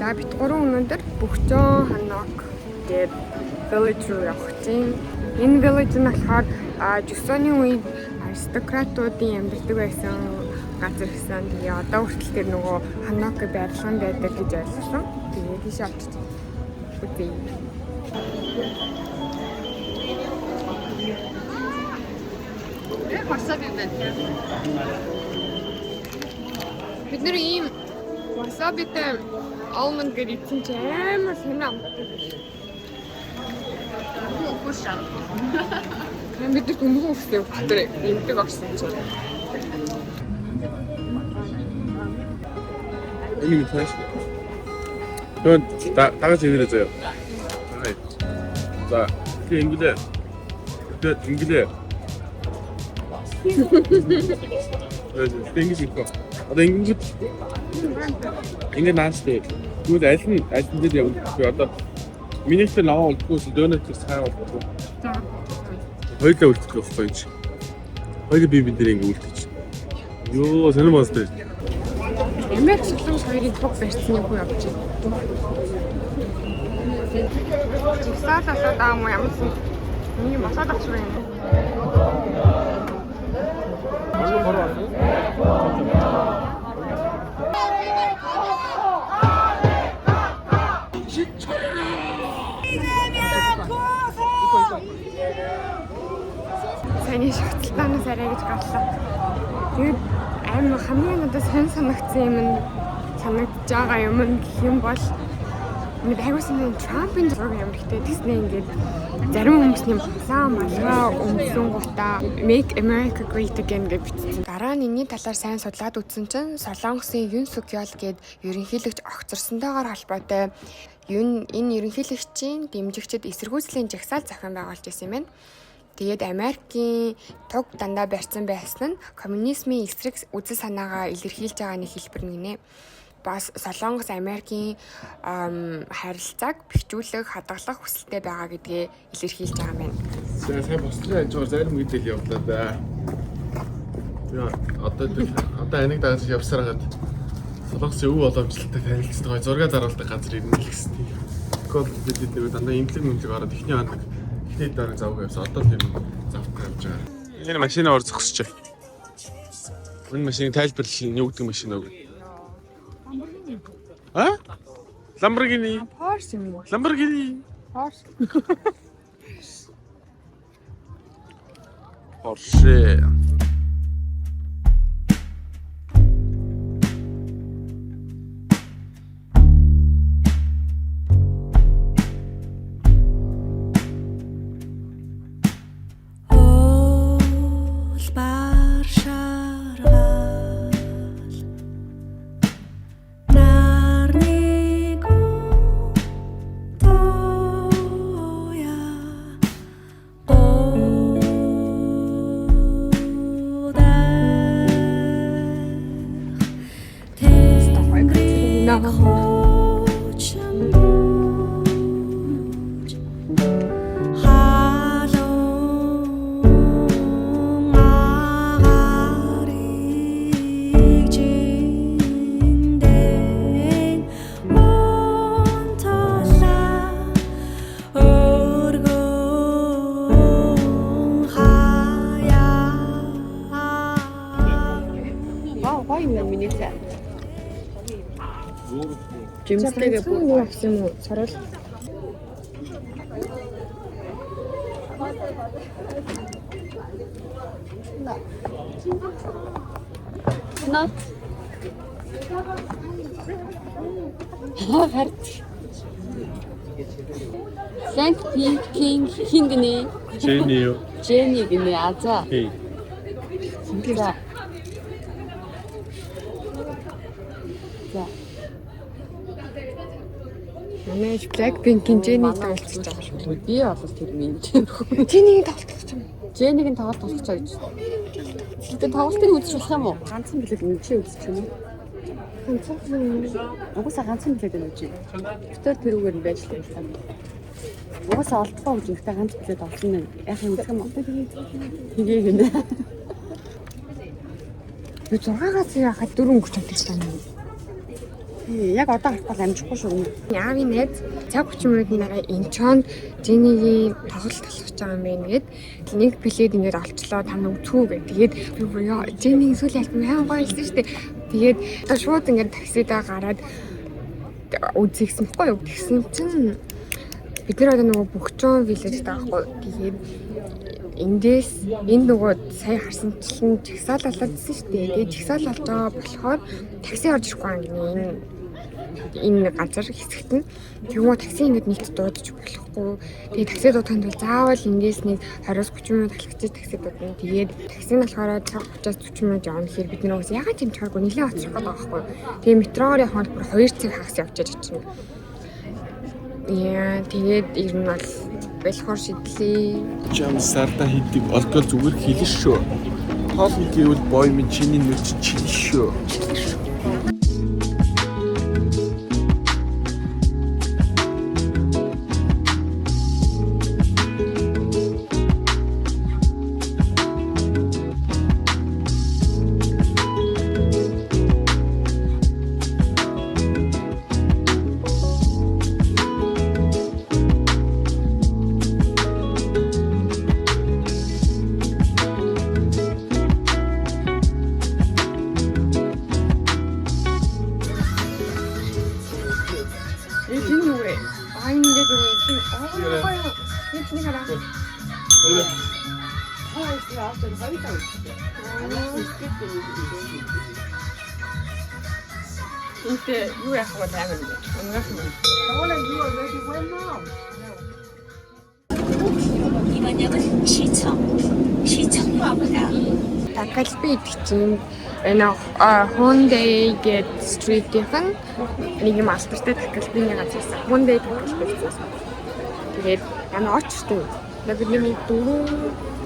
За бит 3 өнөөдөр Бөхчөн Ханок гээд village руу явах чинь. Энэ village нь болохоор Жусоны үед аристократуудын амьдардаг байсан газар гэсэн. Тэгээ одоо хүртэл тэр нөгөө Ханок байрлаланд байдаг гэж ойлгосон. Тэгээ тийш очиж үзье. Wasabi байна. Бид нэр ийм wasabiтэй almond гэдэг чинь амар сонир амттай. Ууш. Бид тэр хүмүүст өгдөг юмдаг авсан чинь. Энийг тааш. Тэгвэл дагаж ирээрэй заяа. За, инглээ. Ингэж их. Одоо ингэ наастай. Тэгвэл аль нь дээр явуулах вэ? Одоо минийх тэр наваа болдгоос дөөнөд тэр цаа болдгоо. За. Хоёулаа үлдэх байхгүй юм чи. Хоёул би бид нэр ингэ үлдчих. Йоо, сонир монстер. Эмээх солонгос хоёрын тог барьцны хүү явж байна. Жигсаал болоод аа муу ямарсан. Миний масаад авч байна. Саний шагталтаанаас арай гэж галлаа. Тэгээд амар хамгийн надад сонь санагдсан юм нь санагдж байгаа юм гэх юм бол нэг хайгуусан Трампын зураг амар ихтэй тэснэ ингээд зарим хүмүүсний малгай өмсөн гутаа Make America Great Again гэж бичсэн. Дараа нь энэний талаар сайн судлаад үзсэн чинь Солонгосын Юн Сук Ёл гээд ерөнхийлөгч огцорсонтойгоор холбоотой энэ ерөнхийлөгчийн дэмжигчид эсэргүүцлийн жагсаал зохион байгуулж байсан юм байна. Тэгээд Америкийн туг дандаа барьсан байсан нь коммунизмын эсрэг үзэл санаагаа илэрхийлж байгаа нэг хэлбэр нэ. Бас Солонгос Америкийн харилцааг бэхжүүлэх, хадгалах хүсэлтэй байгаа гэдгээ илэрхийлж байгаа юм байна. Сайн бослоо ажгаар зарим мэдээлэл явуулаа да. Яа, одоо энийг дагаж явсаар хагаад Солонгосын өв боломжтой танилцдаг зураг заруулдаг газар ирнэ л гэсэн. Гол бид нэг дандаа имлэг ороод ихний хандаг ихний дараа завг явсан. Одоо тэр завтай явж байгаа. Энэ машинаа ор зогсож байна. Энэ машиныг тайлбарлал нь юу гэдэг машин вэ? Lamborghini. Porsche юм уу? Lamborghini. Porsche. Жимстэйгээ юу авсан юм уу? Сарал. Not. Харт. Thank you King гинэ. Jenny гинэ аза. За. Манай Blackpink-ийн Jenny тоглож байгаа шүү. Би бол тэр минь. Jenny-ийг тоглож байгаа юм. Jenny-ийг тоглож байгаа гэж. Тэгээд тоглолтыг үзэж болох юм уу? Ганцхан билет үнэчээ үзэж байна. Угсаа ганцхан билет үнэж. Битээр тэрүүгээр нь байж л байна. Угсаа олдохгүй юм гэхдээ ганц билет олсон нь яах юм үзэх юм уу? Хийгээ гинэ. Би 6-аас яхад 4 өнгөч авдаг юм. Яг одоо харахад амжихгүй шүү. Яавын найз цаг 30 минутын дараа Инчонд Женигийн тоглолт болох гэж байгаа юм байна гэд нэг билет ингээд олчлоо та нар үзүү гэх. Тэгээд Женигийн сүүлийн альбом хаан гоё хэлсэн шүү дээ. Тэгээд шууд ингээд таксидаа гараад үзчихсэн байхгүй юу? Тэгсэн чинь бид нар одоо нөгөө Бөхчон village таахгүй. Тэгээд эндээс энэ нөгөө сая харсанчлан жагсаал болоодсэн шүү дээ. Тэгээд жагсаал болж байгаа болохоор такси орж ирэхгүй юм. Энэ газар хэсэгт нь тэгмээ такси ингэж нийт дуудаж болохгүй. Тэгээд такси дуудахын тулд заавал эндээс нэг 20-30 минут халахчих такси дуудана. Тэгээд такси нь болохоор цаг 30-40 минут явна гэхээр бид нөөс ягаад юм чаргүй нэлээд очих гээд байгаа байхгүй. Тэгээд метроор явхад бүр 2 цаг хагас явж очив. Яа тэгээд ер нь бол болохоор шидлээ. Жам сарда хийдэг алкогол зүгээр хэлэн шүү. Хоол гэвэл бой минь чиний нүч чинь шүү. Inte, jo jag har varit här med 이번 역은 시청역입니다. 닭갈비 чинь энэ Hyundai гээд street-ийн нэг юм алдартай 닭갈биний газарсан. Hyundai 닭галби гэсэн. Тэгээд энэ очтой. Бидний дөрөв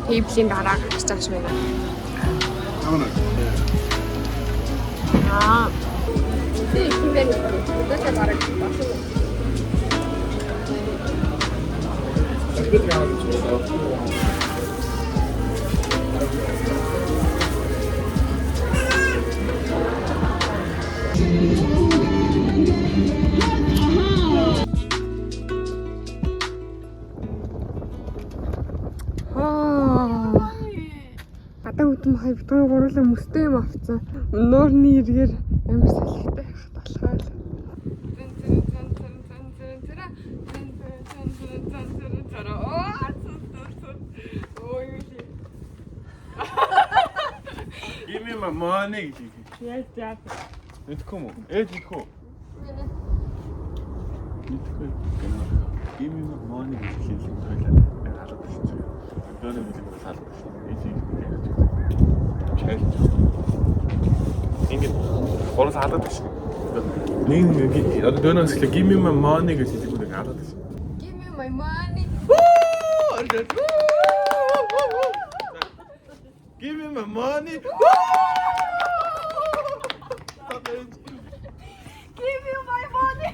тейблийн дараа гарч байгаа юм байна. 근데 도대체 말할까? Гадаа үтэн хай битүүр гурлаа мөстэй юм авцсан. Нуурны иргээр амар салхитай болохоор л. Give me my money. Yes, yes. Мэдхгүй юм уу? Мэдхгүй. Мэдхгүй. Give me my money гэж хэлсэн байлаа. Халаад байна. Дөрөв мөлийг халаад байна. Чайл. Ингээд гурал халаад байна. Нэг одоо дөрөвс хэлээ give me my money гэж хэлсэн нэг халаад байна. Give me my money. Give me my money. Give me my money.